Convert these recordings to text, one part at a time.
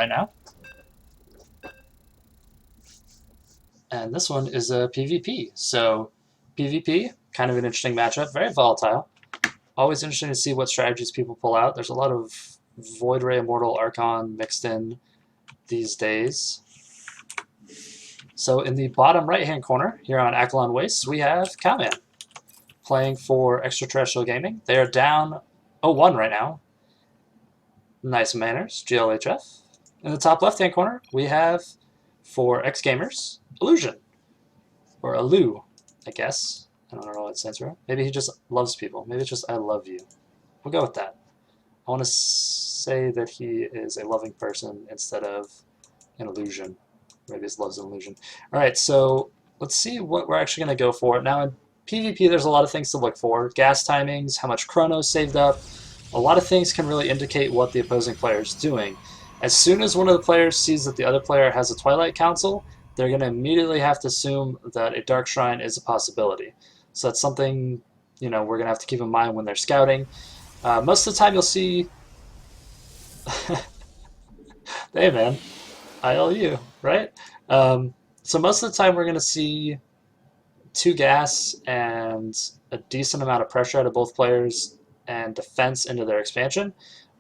right now. And this one is a PvP. So PvP, kind of an interesting matchup, very volatile. Always interesting to see what strategies people pull out. There's a lot of Void Ray Immortal Archon mixed in these days. So in the bottom right-hand corner here on Akilon Wastes, we have Cowman playing for Xtraterrestrial Gaming. They are down 0-1 right now. Nice manners, GLHF. In the top left-hand corner, we have for xGamers, Illusion. Or Alu, I guess. I don't know what it stands for. Maybe he just loves people. Maybe it's just I love you. We'll go with that. I want to say that he is a loving person instead of an illusion. Maybe his love's an illusion. Alright, so let's see what we're actually going to go for. Now in PvP there's a lot of things to look for. Gas timings, how much chrono saved up. A lot of things can really indicate what the opposing player is doing. As soon as one of the players sees that the other player has a Twilight Council, they're going to immediately have to assume that a Dark Shrine is a possibility. So that's something, you know, we're going to have to keep in mind when they're scouting. Most of the time you'll see... Hey man, ILU, right? So most of the time we're going to see 2 gas and a decent amount of pressure out of both players and defense into their expansion.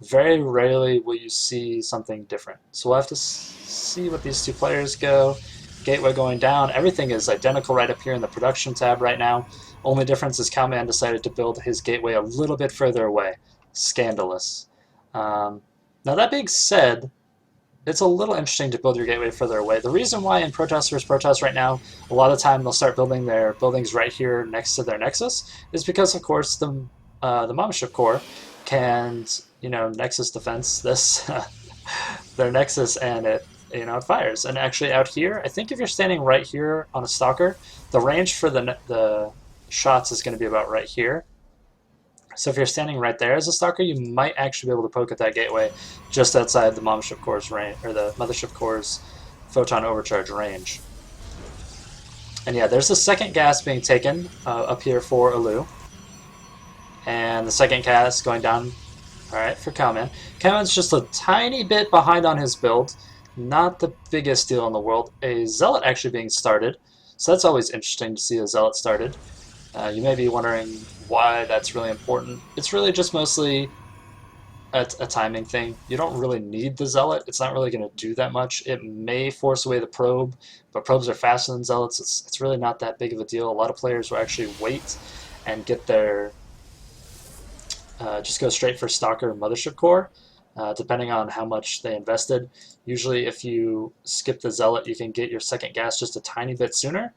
Very rarely will you see something different. So we'll have to see what these 2 players go. Gateway going down. Everything is identical right up here in the production tab right now. Only difference is Cowman decided to build his gateway a little bit further away. Scandalous. Now that being said, it's a little interesting to build your gateway further away. The reason why in Protoss vs. Protoss right now, a lot of the time they'll start building their buildings right here next to their nexus, is because of course the Mothership Core can, you know, nexus defense this their nexus, and it, you know, it fires. And actually out here, I think if you're standing right here on a stalker, the range for the shots is going to be about right here. So if you're standing right there as a stalker, you might actually be able to poke at that gateway just outside the Mothership Core's range, or the Mothership Core's photon overcharge range. And yeah, there's the second gas being taken up here for Alu. And the second gas going down, alright, for Cowman. Cowman's just a tiny bit behind on his build. Not the biggest deal in the world. A Zealot actually being started. So that's always interesting to see a Zealot started. You may be wondering why that's really important. It's really just mostly a timing thing. You don't really need the Zealot. It's not really going to do that much. It may force away the probe, but probes are faster than Zealots. It's really not that big of a deal. A lot of players will actually wait and get their... just go straight for Stalker Mothership Core, depending on how much they invested. Usually if you skip the Zealot, you can get your second gas just a tiny bit sooner.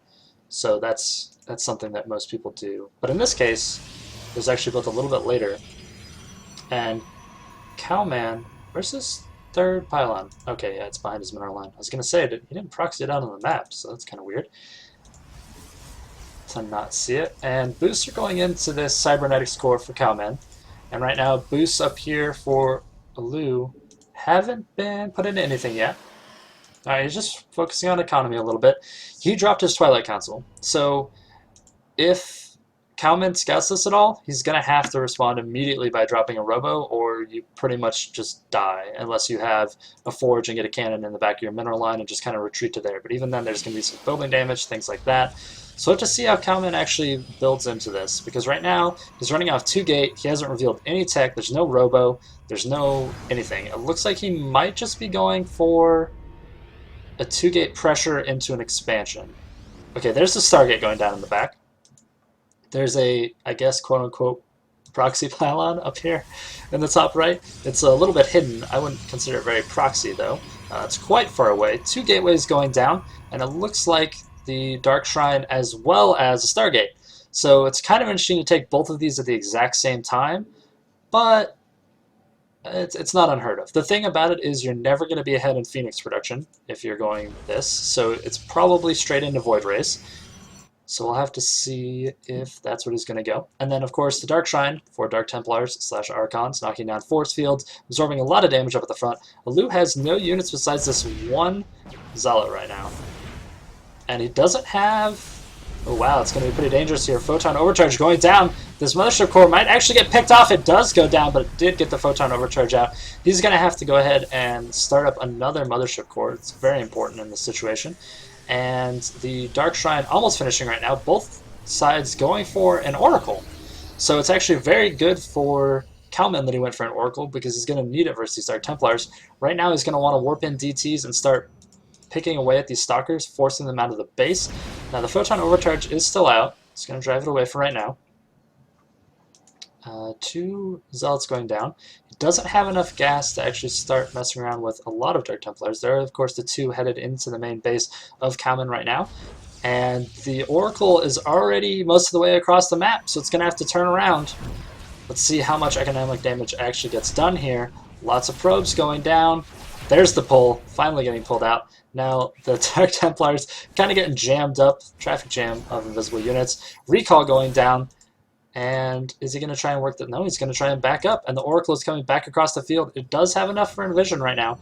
So that's something that most people do. But in this case, it was actually built a little bit later. And Cowman, where's his third pylon? Okay, yeah, it's behind his mineral line. I was going to say, he didn't proxy it out on the map, so that's kind of weird to not see it. And boosts are going into this cybernetics core for Cowman. And right now, boosts up here for Alu haven't been put into anything yet. Alright, he's just focusing on economy a little bit. He dropped his Twilight Council. So if Cowman scouts this at all, he's going to have to respond immediately by dropping a robo, or you pretty much just die, unless you have a forge and get a cannon in the back of your mineral line and just kind of retreat to there. But even then, there's going to be some building damage, things like that. So we'll have to see how Cowman actually builds into this, because right now he's running off 2 gate, he hasn't revealed any tech, there's no robo, there's no anything. It looks like he might just be going for a 2 gate pressure into an expansion. Okay, there's the Stargate going down in the back. There's a, I guess, quote-unquote proxy pylon up here in the top right. It's a little bit hidden. I wouldn't consider it very proxy, though. It's quite far away. 2 gateways going down, and it looks like the Dark Shrine as well as a Stargate. So it's kind of interesting to take both of these at the exact same time, but it's not unheard of. The thing about it is you're never going to be ahead in Phoenix production if you're going this, so it's probably straight into Void Rays. So we'll have to see if that's what he's going to go. And then, of course, the Dark Shrine for Dark Templars / Archons, knocking down force fields, absorbing a lot of damage up at the front. Alu has no units besides this one Zealot right now. And he doesn't have... Oh, wow, it's going to be pretty dangerous here. Photon Overcharge going down. This mothership core might actually get picked off. It does go down, but it did get the photon overcharge out. He's going to have to go ahead and start up another mothership core. It's very important in this situation. And the Dark Shrine almost finishing right now. Both sides going for an Oracle. So it's actually very good for Cowman that he went for an Oracle because he's going to need it versus these Dark Templars. Right now he's going to want to warp in DTs and start picking away at these Stalkers, forcing them out of the base. Now the photon overcharge is still out. It's going to drive it away for right now. 2 Zealots going down. He doesn't have enough gas to actually start messing around with a lot of Dark Templars. There are, of course, the 2 headed into the main base of Cowman right now. And the Oracle is already most of the way across the map, so it's going to have to turn around. Let's see how much economic damage actually gets done here. Lots of probes going down. There's the pull, finally getting pulled out. Now the Dark Templars kind of getting jammed up, traffic jam of invisible units. Recall going down. And is he going to try and work that? No, he's going to try and back up. And the Oracle is coming back across the field. It does have enough for Envision right now.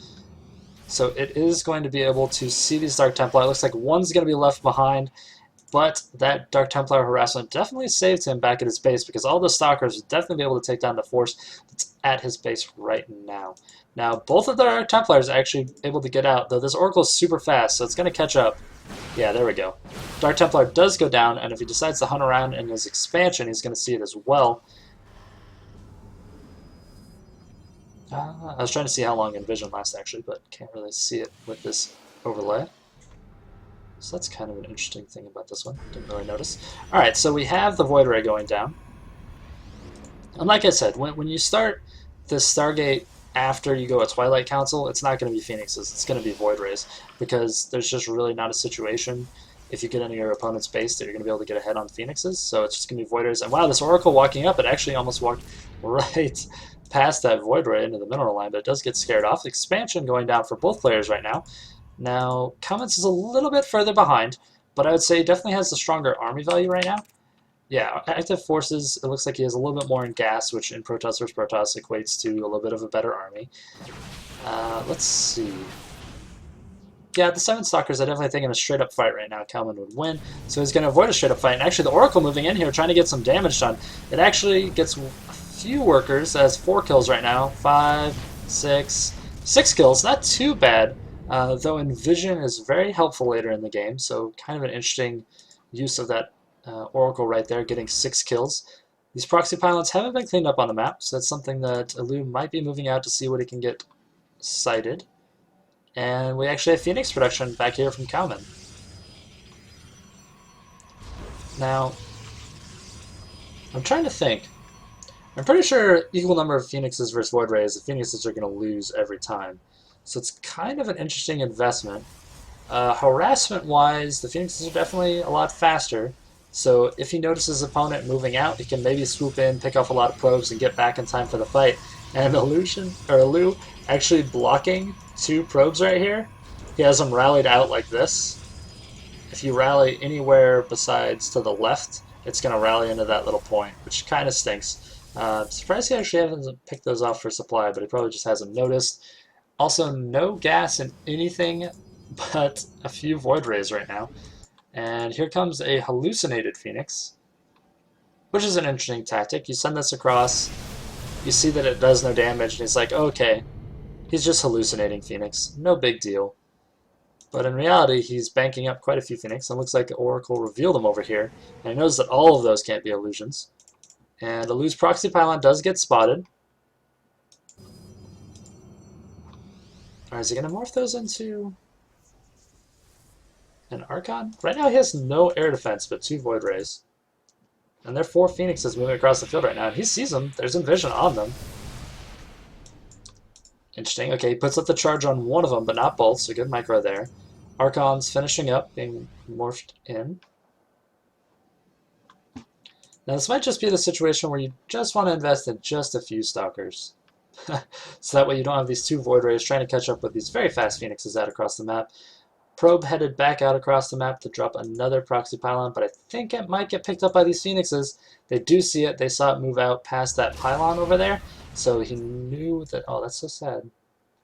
So it is going to be able to see these Dark Templar. It looks like one's going to be left behind. But that Dark Templar harassment definitely saved him back at his base because all the Stalkers would definitely be able to take down the force that's at his base right now. Now, both of the Dark Templars are actually able to get out, though this Oracle is super fast, so it's going to catch up. Yeah, there we go. Dark Templar does go down, and if he decides to hunt around in his expansion, he's going to see it as well. I was trying to see how long Envision lasts, actually, but can't really see it with this overlay. So that's kind of an interesting thing about this one. Didn't really notice. Alright, so we have the Void Ray going down. And like I said, when you start this Stargate after you go a Twilight Council, it's not going to be Phoenixes, it's going to be Void Rays, because there's just really not a situation if you get into your opponent's base that you're going to be able to get ahead on Phoenixes, so it's just going to be Void Rays. And wow, this Oracle walking up, it actually almost walked right past that Void Ray into the mineral line, but it does get scared off. Expansion going down for both players right now. Now, Cowman's is a little bit further behind, but I would say he definitely has the stronger army value right now. Yeah, active forces, it looks like he has a little bit more in gas, which in Protoss vs. Protoss equates to a little bit of a better army. Let's see. Yeah, the 7 Stalkers, I definitely think in a straight-up fight right now, Cowman would win. So he's going to avoid a straight-up fight. And actually, the Oracle moving in here, trying to get some damage done. It actually gets a few workers, has 4 kills right now. 5, 6, 6 kills. Not too bad, though Envision is very helpful later in the game. So kind of an interesting use of that Oracle right there, getting 6 kills. These proxy pylons haven't been cleaned up on the map, so that's something that Elu might be moving out to see what he can get sighted. And we actually have Phoenix production back here from Cowman. Now, I'm trying to think. I'm pretty sure equal number of Phoenixes versus Void Rays, the Phoenixes are going to lose every time. So it's kind of an interesting investment. Harassment-wise, the Phoenixes are definitely a lot faster. So if he notices his opponent moving out, he can maybe swoop in, pick off a lot of probes, and get back in time for the fight. And Elu actually blocking 2 probes right here. He has them rallied out like this. If you rally anywhere besides to the left, it's going to rally into that little point, which kind of stinks. Surprised he actually hasn't picked those off for supply, but he probably just hasn't noticed. Also, no gas in anything but a few Void Rays right now. And here comes a hallucinated Phoenix, which is an interesting tactic. You send this across, you see that it does no damage, and he's like, okay, he's just hallucinating Phoenix, no big deal. But in reality, he's banking up quite a few Phoenix, and it looks like Oracle revealed them over here. And he knows that all of those can't be illusions. And Elu's proxy pylon does get spotted. Alright, is he going to morph those into an Archon? Right now he has no air defense, but 2 Void Rays. And there are 4 Phoenixes moving across the field right now. And he sees them. There's Envision on them. Interesting. Okay, he puts up the charge on one of them, but not both, so good micro there. Archon's finishing up, being morphed in. Now this might just be the situation where you just want to invest in just a few Stalkers. So that way you don't have these 2 Void Rays trying to catch up with these very fast Phoenixes out across the map. Probe headed back out across the map to drop another proxy pylon, but I think it might get picked up by these Phoenixes. They do see it. They saw it move out past that pylon over there, so he knew that... Oh, that's so sad.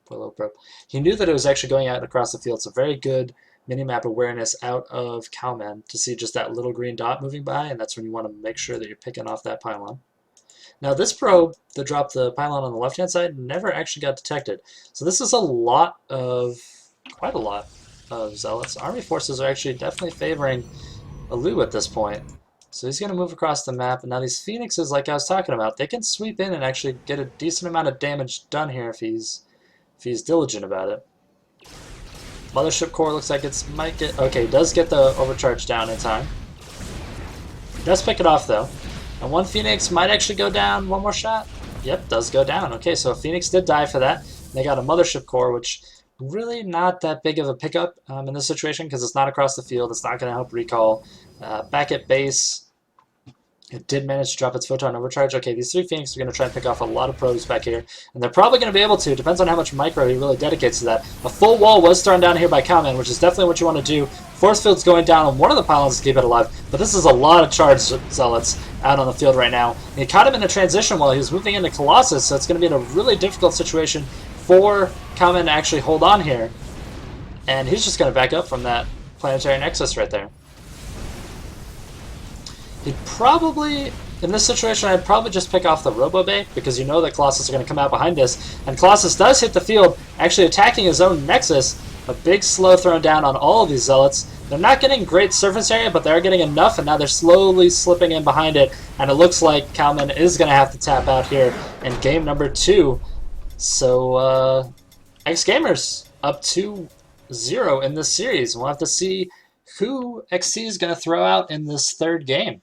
Poor little probe. He knew that it was actually going out across the field, so very good minimap awareness out of Cowman to see just that little green dot moving by, and that's when you want to make sure that you're picking off that pylon. Now this probe that dropped the pylon on the left-hand side never actually got detected. So this is quite a lot of zealots. Army forces are actually definitely favoring Alu at this point. So he's going to move across the map, and now these phoenixes, like I was talking about, they can sweep in and actually get a decent amount of damage done here if he's diligent about it. Mothership core looks like it might get... Okay, does get the overcharge down in time. Does pick it off though. And one Phoenix might actually go down. One more shot. Yep, does go down. Okay, so Phoenix did die for that. They got a Mothership core, which really not that big of a pickup in this situation because it's not across the field. It's not going to help recall. Back at base, it did manage to drop its photon overcharge. Okay, these three Phoenix are going to try and pick off a lot of probes back here, and they're probably going to be able to. Depends on how much micro he really dedicates to that. A full wall was thrown down here by Cowman, which is definitely what you want to do. Force field's going down on one of the pylons to keep it alive, but this is a lot of charged zealots out on the field right now. And he caught him in a transition while he was moving into Colossus, so it's going to be in a really difficult situation for Cowman to actually hold on here. And he's just going to back up from that planetary nexus right there. He'd probably, in this situation, I'd probably just pick off the Robo-Bay because you know that Colossus are going to come out behind this. And Colossus does hit the field, actually attacking his own nexus. A big slow thrown down on all of these zealots. They're not getting great surface area, but they're getting enough, and now they're slowly slipping in behind it. And it looks like Cowman is going to have to tap out here in game number 2. So, xGamers up 2-0 in this series. We'll have to see who XT is going to throw out in this third game.